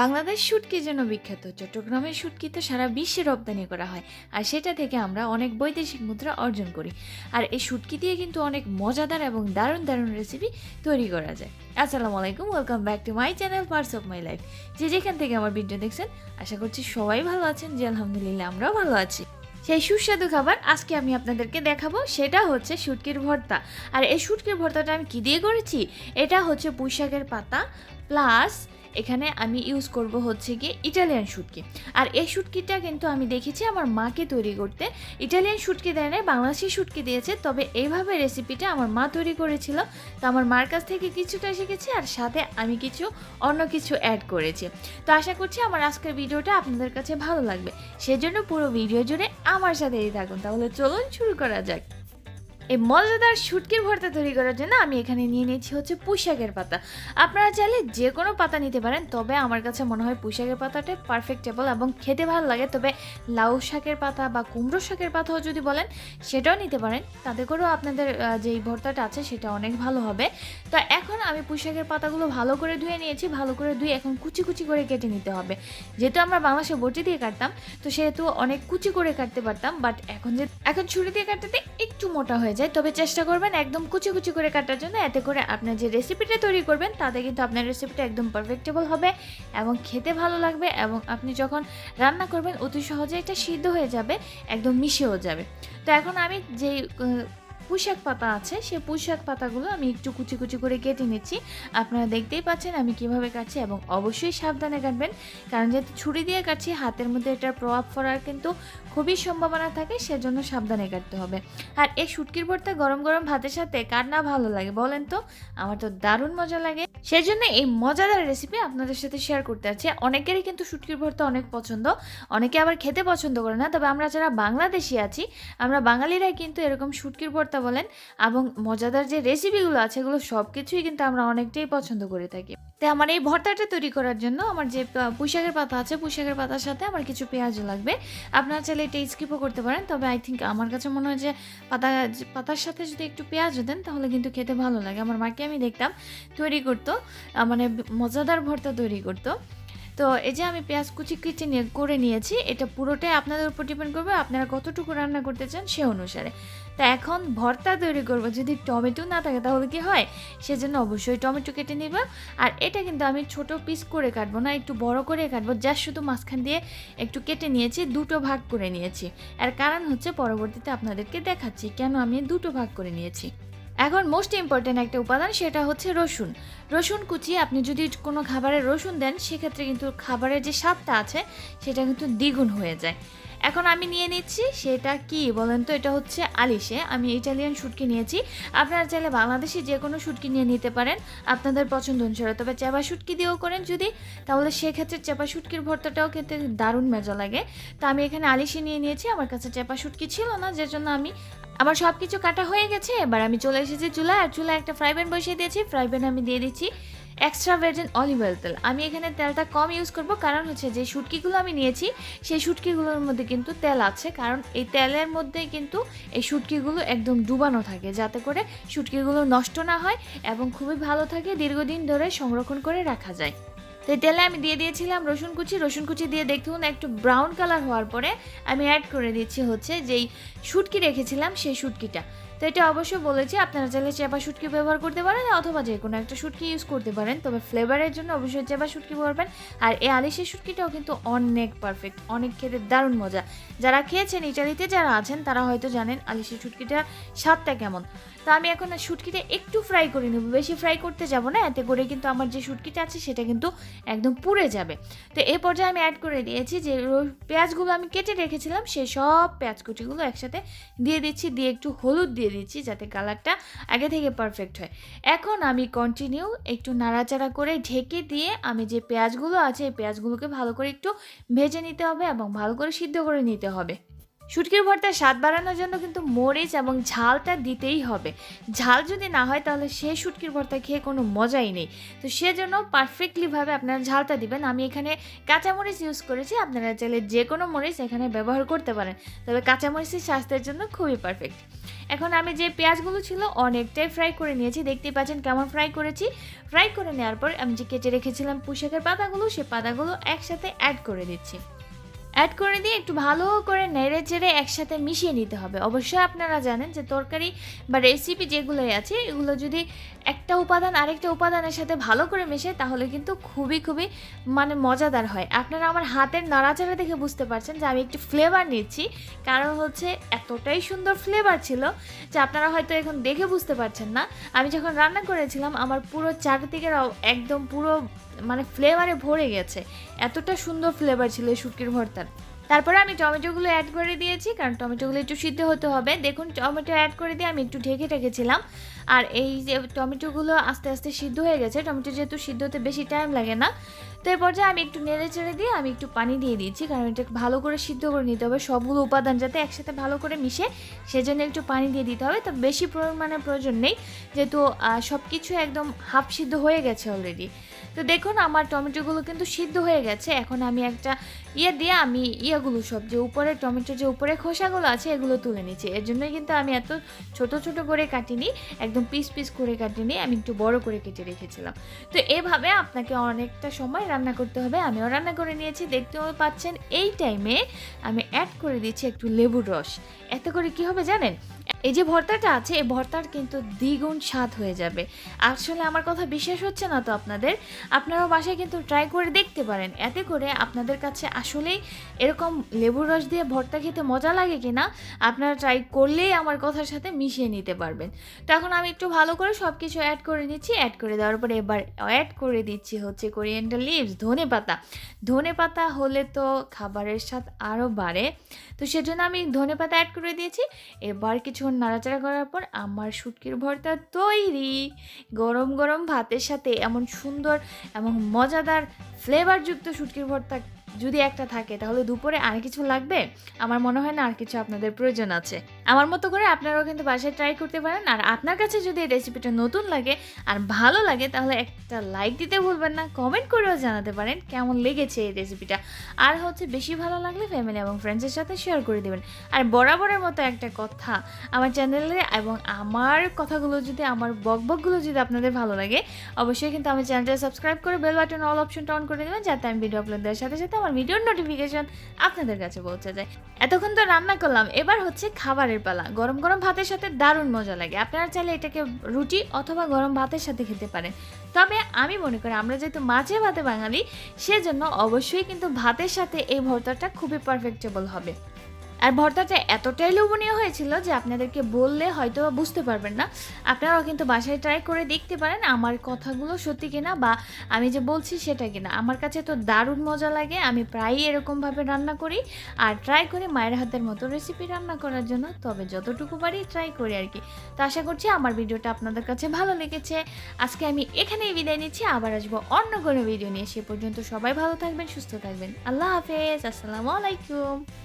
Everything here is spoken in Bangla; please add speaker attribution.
Speaker 1: বাংলাদেশ শুটকির জন্য বিখ্যাত। চট্টগ্রামের শুটকি তো সারা বিশ্বে রপ্তানি করা হয়, আর সেটা থেকে আমরা অনেক বৈদেশিক মুদ্রা অর্জন করি। আর এই শুটকি দিয়ে কিন্তু অনেক মজাদার এবং দারুণ দারুণ রেসিপি তৈরি করা যায়। আসসালামু আলাইকুম, welcome back to my channel parts of my life. যে যেখান থেকে আমার ভিডিও দেখছেন, আশা করছি সবাই ভালো আছেন। যে আলহামদুলিল্লাহ আমরাও ভালো আছি। সেই সুস্বাদু খাবার আজকে আমি আপনাদেরকে দেখাবো, সেটা হচ্ছে শুটকির ভর্তা। আর এই শুটকির ভর্তাটা আমি কী দিয়ে করেছি, এটা হচ্ছে পুঁই শাকের পাতা প্লাস এখানে আমি ইউজ করব হচ্ছে কি ইটালিয়ান শুটকি। আর এই শুটকিটা কিন্তু আমি দেখেছি আমার মাকে তৈরি করতে। ইটালিয়ান শুটকি দেয় না, বাংলাদেশি শুটকি দিয়েছে, তবে এইভাবে রেসিপিটা আমার মা তৈরি করেছিল। তো আমার মার কাছ থেকে কিছুটা শিখেছি, আর সাথে আমি অন্য কিছু অ্যাড করেছি। তো আশা করছি আমার আজকের ভিডিওটা আপনাদের কাছে ভালো লাগবে, সেজন্য পুরো ভিডিও জুড়ে আমার সাথেই থাকুন। তাহলে চলুন শুরু করা যাক। এই মজাদার শুটকির ভর্তা তৈরি করার জন্য আমি এখানে নিয়ে নিয়েছি হচ্ছে পুঁই শাকের পাতা। আপনারা চাইলে যে কোনো পাতা নিতে পারেন, তবে আমার কাছে মনে হয় পুঁই শাকের পাতাটা পারফেক্টেবল এবং খেতে ভালো লাগে। তবে লাউ শাকের পাতা বা কুমড়ো শাকের পাতাও যদি বলেন সেটাও নিতে পারেন, তাতে করেও আপনাদের যেই ভর্তাটা আছে সেটা অনেক ভালো হবে। তো এখন আমি পুঁই শাকের পাতাগুলো ভালো করে ধুয়ে নিয়েছি। ভালো করে ধুয়ে এখন কুচি কুচি করে কেটে নিতে হবে। যেহেতু আমরা বাংলাদেশে বটি দিয়ে কাটতাম, তো সেহেতু অনেক কুচি করে কাটতে পারতাম, বাট এখন ছুরি দিয়ে কাটতে একটু মোটা হয়ে যায়। তবে চেষ্টা করবেন একদম কুচি কুচি করে কাটার জন্য, এতে করে আপনার যে রেসিপিটা তৈরি করবেন তাতে কিন্তু আপনার রেসিপিটা একদম পারফেক্টেবল হবে এবং খেতে ভালো লাগবে। এবং আপনি যখন রান্না করবেন অতি সহজে এটা সিদ্ধ হয়ে যাবে, একদম মিশেও যাবে। তো এখন আমি যে পুঁই শাক পাতা আছে, সেই পুঁই শাক পাতাগুলো আমি একটু কুচি কুচি করে কেটে নিচ্ছি। আপনারা দেখতেই পাচ্ছেন আমি কিভাবে কাটছি, এবং অবশ্যই সাবধানে কাটবেন, কারণ যেহেতু ছুরি দিয়ে কাটছি হাতের মধ্যে এটার প্রভাব পড়ার কিন্তু খুবই সম্ভাবনা থাকে, সেজন্য সাবধানে কাটতে হবে। আর এই শুটকির ভর্তা গরম গরম ভাতের সাথে কার না ভালো লাগে বলেন তো? আমার তো দারুণ মজা লাগে। সেজন্য এই মজাদার রেসিপি আপনাদের সাথে শেয়ার করতে আছে। অনেকেরই কিন্তু শুটকির ভর্তা অনেক পছন্দ, অনেকে আবার খেতে পছন্দ করে না। তবে আমরা যারা বাংলাদেশি আছি, আমরা বাঙালিরাই কিন্তু এরকম শুটকির ভর্তা বলেন এবং মজাদার যে রেসিপিগুলো আছে এগুলো সব কিছুই কিন্তু আমরা অনেকটাই পছন্দ করে থাকি। তাই আমার এই ভর্তাটা তৈরি করার জন্য আমার যে পুঁই শাকের পাতা আছে, পুঁই শাকের পাতার সাথে আমার কিছু পেঁয়াজও লাগবে। আপনারা চাইলে এটা স্কিপও করতে পারেন, তবে আই থিঙ্ক আমার কাছে মনে হয় যে পাতার সাথে যদি একটু পেঁয়াজও দেন তাহলে কিন্তু খেতে ভালো লাগে। আমার মাকে আমি দেখতাম তৈরি করতো, মানে মজাদার ভর্তা তৈরি করতো। তো এই যে আমি পেঁয়াজ কুচি করে নিয়েছি, এটা পুরোটাই আপনাদের উপর ডিপেন্ড করবে আপনারা কতটুকু রান্না করতে চান সে অনুসারে। তা এখন ভর্তা তৈরি করব, যদি টমেটো না থাকে তাহলে কি হয়, সেজন্য অবশ্যই টমেটো কেটে নেব। আর এটা কিন্তু আমি ছোট পিস করে কাটবো না, একটু বড় করে কাটবো। জাস্ট শুধু মাঝখান দিয়ে একটু কেটে নিয়েছি, দুটো ভাগ করে নিয়েছি। আর কারণ হচ্ছে পরবর্তীতে আপনাদেরকে দেখাচ্ছি কেন আমি দুটো ভাগ করে নিয়েছি। এখন মোস্ট ইম্পর্ট্যান্ট একটা উপাদান, সেটা হচ্ছে রসুন। রসুন কুচি, আপনি যদি কোনো খাবারে রসুন দেন সেক্ষেত্রে কিন্তু খাবারের যে স্বাদটা আছে সেটা কিন্তু দ্বিগুণ হয়ে যায়। এখন আমি নিয়ে নিচ্ছি, সেটা কি বলেন তো? এটা হচ্ছে আলিশে। আমি ইটালিয়ান শুটকি নিয়েছি। আপনারা চাইলে বাংলাদেশি যে কোনো শুটকি নিয়ে নিতে পারেন আপনাদের পছন্দ অনুসারে। তবে চেপা শুটকি দিয়েও করেন যদি, তাহলে সেক্ষেত্রে চেপা শুটকির ভর্তাটাও খেতে দারুণ মজা লাগে। তো আমি এখানে আলিশে নিয়ে নিয়েছি, আমার কাছে চেপা শুটকি ছিল না, যার জন্য আমার সব কিছু কাটা হয়ে গেছে। এবার আমি চলে এসেছি চুলায়, আর চুলায় একটা ফ্রাই প্যান বসিয়ে দিয়েছি। ফ্রাই প্যানে আমি দিয়ে দিচ্ছি এক্সট্রা ভার্জিন অলিভ অয়েল তেল। আমি এখানে তেলটা কম ইউজ করব, কারণ হচ্ছে যে শুটকিগুলো আমি নিয়েছি সেই শুটকিগুলোর মধ্যে কিন্তু তেল আছে, কারণ এই তেলের মধ্যে কিন্তু এই শুটকিগুলো একদম ডুবানো থাকে, যাতে করে শুটকিগুলো নষ্ট না হয় এবং খুবই ভালো থাকে, দীর্ঘদিন ধরে সংরক্ষণ করে রাখা যায়। তো এই তেলে আমি দিয়ে দিয়েছিলাম রসুন কুচি দিয়ে দেখুন একটু ব্রাউন কালার হওয়ার পরে আমি অ্যাড করে দিচ্ছি হচ্ছে যেই শুটকি রেখেছিলাম সেই শুটকিটা। তো এটা অবশ্যই বলেছি আপনারা চাইলে চেপা শুটকি ব্যবহার করতে পারেন, অথবা যে কোনো একটা শুটকি ইউজ করতে পারেন, তবে ফ্লেভারের জন্য অবশ্যই চেপা শুটকি ব্যবহার। আর এই আলিশের শুটকিটাও কিন্তু অনেক পারফেক্ট, অনেক খেতে দারুণ মজা। যারা খেয়েছেন ইটালিতে যারা আছেন তারা হয়তো জানেন আলিশের শুটকিটার স্বাদটা কেমন। তো আমি এখন শুটকিটা একটু ফ্রাই করে নেব, বেশি ফ্রাই করতে যাব না, এতে করে কিন্তু আমার যে শুটকিটা আছে সেটা কিন্তু একদম পুড়ে যাবে। তো এই পর্যায়ে আমি অ্যাড করে দিয়েছি যে পেঁয়াজগুলো আমি কেটে রেখেছিলাম, সেই সব পেঁয়াজ কুচিগুলো একসাথে দিয়ে দিচ্ছি, দিয়ে একটু হলুদ দিয়ে দিচ্ছি যাতে কালারটা আগে থেকে পারফেক্ট হয়। এখন আমি কন্টিনিউ একটু নাড়াচাড়া করে ঢেকে দিয়ে আমি যে পেঁয়াজগুলো আছে এই পেঁয়াজগুলোকে ভালো করে একটু ভেজে নিতে হবে এবং ভালো করে সিদ্ধ করে নিতে হবে। শুটকির ভর্তার স্বাদ বাড়ানোর জন্য কিন্তু মরিচ এবং ঝালটা দিতেই হবে। ঝাল যদি না হয় তাহলে সে শুটকির ভর্তা খেয়ে কোনো মজাই নেই। তো সেজন্য পারফেক্টলিভাবে আপনারা ঝালটা দিবেন। আমি এখানে কাঁচামরিচ ইউজ করেছি, আপনারা চাইলে যে কোনো মরিচ এখানে ব্যবহার করতে পারেন, তবে কাঁচামরিচই স্বাস্থ্যের জন্য খুবই পারফেক্ট। এখন আমি যে পেঁয়াজগুলো ছিল অনেকটাই ফ্রাই করে নিয়েছি, দেখতেই পাচ্ছেন কেমন ফ্রাই করেছি। ফ্রাই করে নেওয়ার পর আমি যে কেটে রেখেছিলাম পুঁইশাকের পাতাগুলো, সেই পাতাগুলো একসাথে অ্যাড করে দিচ্ছি। অ্যাড করে দিয়ে একটু ভালো করে নেড়ে চেড়ে একসাথে মিশিয়ে নিতে হবে। অবশ্যই আপনারা জানেন যে তরকারি বা রেসিপি যেগুলোই আছে এগুলো যদি একটা উপাদান আরেকটা উপাদানের সাথে ভালো করে মেশে তাহলে কিন্তু খুবই খুবই মানে মজাদার হয়। আপনারা আমার হাতের নাড়াচাড়া দেখে বুঝতে পারছেন যে আমি একটু ফ্লেভার নিচ্ছি, কারণ হচ্ছে এতটাই সুন্দর ফ্লেভার ছিল যে আপনারা হয়তো এখন দেখে বুঝতে পারছেন না। আমি যখন রান্না করেছিলাম আমার পুরো চারিদিকের একদম পুরো মানে ফ্লেভারে ভরে গেছে, এতটা সুন্দর ফ্লেভার ছিল এই শুটকির ভর্তার। তারপরে আমি টমেটোগুলো অ্যাড করে দিয়েছি, কারণ টমেটোগুলো একটু সিদ্ধ হতে হবে। দেখুন টমেটো অ্যাড করে দিয়ে আমি একটু ঢেকে রেখেছিলাম, আর এই যে টমেটোগুলো আস্তে আস্তে সিদ্ধ হয়ে গেছে। টমেটো যেহেতু সিদ্ধ হতে বেশি টাইম লাগে না, তো এই পর্যায়ে আমি একটু নেড়ে চেড়ে দিয়ে আমি একটু পানি দিয়ে দিয়েছি, কারণ এটা ভালো করে সিদ্ধ করে নিতে হবে, সবগুলো উপাদান যাতে একসাথে ভালো করে মিশে, সেজন্য একটু পানি দিয়ে দিতে হবে। তো বেশি পরিমাণে প্রয়োজন নেই, যেহেতু সব কিছু একদম হাফ সিদ্ধ হয়ে গেছে অলরেডি। তো দেখুন আমার টমেটোগুলো কিন্তু সিদ্ধ হয়ে গেছে। এখন আমি একটা দিয়ে আমি ইয়েগুলো সব যে উপরে টমেটোর যে উপরে খোসাগুলো আছে এগুলো তুলে নিচ্ছি। এর জন্যই কিন্তু আমি এত ছোট ছোট করে কাটিনি, একদম পিস পিস করে কাটিনি, আমি একটু বড় করে কেটে রেখেছিলাম। তো এভাবে আপনাকে অনেকটা সময় রান্না করতে হবে। আমিও রান্না করে নিয়েছি, দেখতেও পাচ্ছেন। এই টাইমে আমি অ্যাড করে দিচ্ছি একটু লেবুর রস। এতে করে কি হবে জানেন, এই যে ভর্তাটা আছে এই ভর্তার কিন্তু দ্বিগুণ স্বাদ হয়ে যাবে। আসলে আমার কথা বিশ্বাস হচ্ছে না তো আপনাদের, আপনারাও বাসায় কিন্তু ট্রাই করে দেখতে পারেন। এতে করে আপনাদের কাছে আসলেই এরকম লেবুর রস দিয়ে ভর্তা খেতে মজা লাগে কিনা আপনারা ট্রাই করলেই আমার কথার সাথে মিশিয়ে নিতে পারবেন। তো এখন আমি একটু ভালো করে সব কিছু অ্যাড করে নিচ্ছি। অ্যাড করে দেওয়ার পরে এবার অ্যাড করে দিচ্ছি হচ্ছে কোরিয়েন্ডার লিভস, ধনেপাতা। ধনেপাতা হলে তো খাবারের স্বাদ আরও বাড়ে, তো সেজন্য আমি ধনেপাতা অ্যাড করে দিয়েছি। এবার কিছুক্ষণ নাড়াচাড়া করার পর আমার শুটকির ভর্তা তৈরি। গরম গরম ভাতের সাথে এমন সুন্দর এবং মজাদার ফ্লেভারযুক্ত শুটকির ভর্তা যদি একটা থাকে তাহলে দুপুরে আর কিছু লাগবে? আমার মনে হয় না আর কিছু আপনাদের প্রয়োজন আছে। আমার মতো করে আপনারাও কিন্তু বাসায় ট্রাই করতে পারেন। আর আপনার কাছে যদি এই রেসিপিটা নতুন লাগে আর ভালো লাগে তাহলে একটা লাইক দিতে ভুলবেন না, কমেন্ট করেও জানাতে পারেন কেমন লেগেছে এই রেসিপিটা। আর হচ্ছে বেশি ভালো লাগলে ফ্যামিলি এবং ফ্রেন্ডসের সাথে শেয়ার করে দেবেন। আর বরাবরের মতো একটা কথা, আমার চ্যানেলে এবং আমার কথাগুলো যদি আমার বকবকগুলো যদি আপনাদের ভালো লাগে অবশ্যই কিন্তু আমার চ্যানেলটা সাবস্ক্রাইব করে বেল বাটন অল অপশনটা অন করে দেবেন, যাতে আমি ভিডিও আপলোড দেওয়ার সাথে সাথে আমার ভিডিওর নোটিফিকেশন আপনাদের কাছে পৌঁছে যায়। এতক্ষণ তো রান্না করলাম, এবার হচ্ছে খাবারের পালা। গরম গরম ভাতের সাথে দারুণ মজা লাগে। আপনারা চাইলে এটাকে রুটি অথবা গরম ভাতের সাথে খেতে পারেন, তবে আমি মনে করি আমরা যেহেতু মাছে ভাতে বাঙালি সেজন্য অবশ্যই কিন্তু ভাতের সাথে এই ভর্তাটা খুবই পারফেক্টেবল হবে। আর ভর্তাটা এতটাই লোভনীয় হয়েছিল যে আপনাদেরকে বললে হয়তো বুঝতে পারবেন না। আপনারাও কিন্তু বাসায় ট্রাই করে দেখতে পারেন আমার কথাগুলো সত্যি কিনা বা আমি যে বলছি সেটা কিনা। আমার কাছে তো দারুণ মজা লাগে, আমি প্রায়ই এরকমভাবে রান্না করি আর ট্রাই করি মায়ের হাতের মতো রেসিপি রান্না করার জন্য, তবে যতটুকু পারি ট্রাই করি আর কি। তো আশা করছি আমার ভিডিওটা আপনাদের কাছে ভালো লেগেছে। আজকে আমি এখানেই বিদায় নিচ্ছি, আবার আসবো অন্য কোনো ভিডিও নিয়ে। সে পর্যন্ত সবাই ভালো থাকবেন, সুস্থ থাকবেন। আল্লাহ হাফেজ, আসসালামু আলাইকুম।